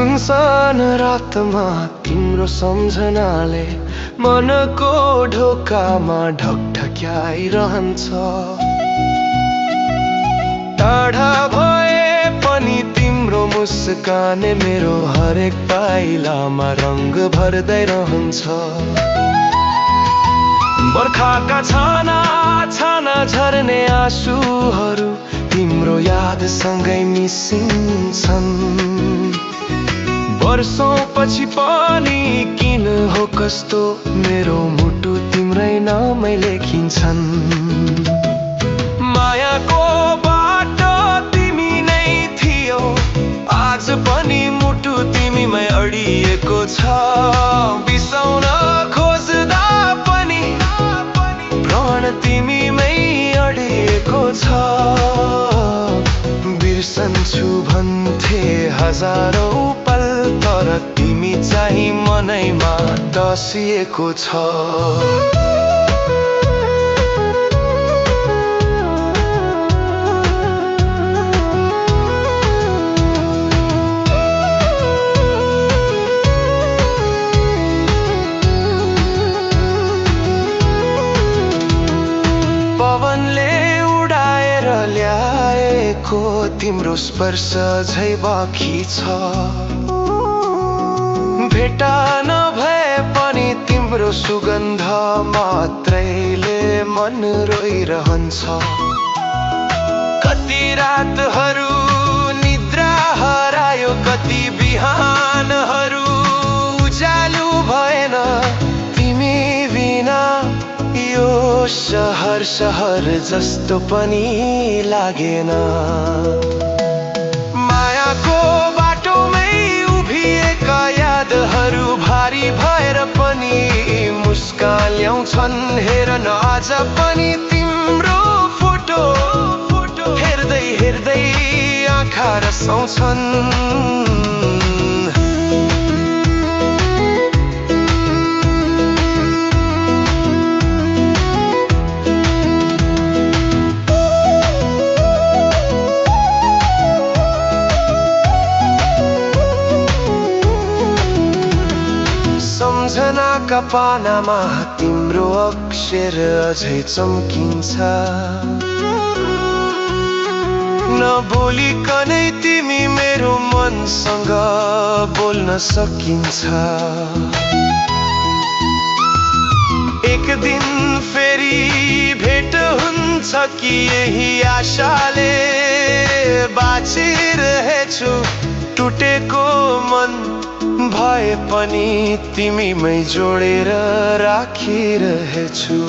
सनसन रातमा तिम्रो सम्झनाले मनको ढोकामा ढकढक्याइरहन्छ। टाढा भए पनि तिम्रो मुस्कानले मेरो हरेक पाइलामा रंग भर्दै रहन्छ। बर्खाका छाना छाना झर्ने आँसुहरू तिम्रो यादसँगै मिसिन्छन्। वर्षौं पछि पनि किन हो कस्तो मेरो मुटु तिम्रै नामै लेखिन्छन्। मायाको बाटो तिमी नै थियौ, आज पनि मुटु तिमीमै अडिएको छ। बिसाउन खोज्दा पनि प्राण तिमीमै अडिएको छ। बिर्सन्छु भन्थे हजारौं पल, तर तिमी चाहिँ मनैमा दसिएको छ। पवनले उडाएर ल्याएको तिम्रो स्पर्श झै बाँकी छ। भेटा नभए पनि तिम्रो सुगन्ध मात्रैले मन रोइरहन्छ। कति रातहरू निद्रा हरायो, कति बिहानहरू उज्यालो भएन तिमी बिना। यो शहर शहर जस्तो पनि लागेन। मायाको बाटोमै उभिएका यादहरू भारी भएर पनि मुस्कान ल्याउँछन्। हेर न आज पनि तिम्रो फोटो हेर्दै हेर्दै आँखा रसाउँछन्। सम्झनाका पानामा तिम्रो अक्षर अझै चम्किन्छ। नबोलिकनै तिमी मेरो मनसँग बोल्न सकिन्छ। एक दिन फेरि भेट हुन्छ कि यही आशाले बाँचिरहेछु। टुटेको मन भए पनि तिमीमै जोडेर राखिरहेछु।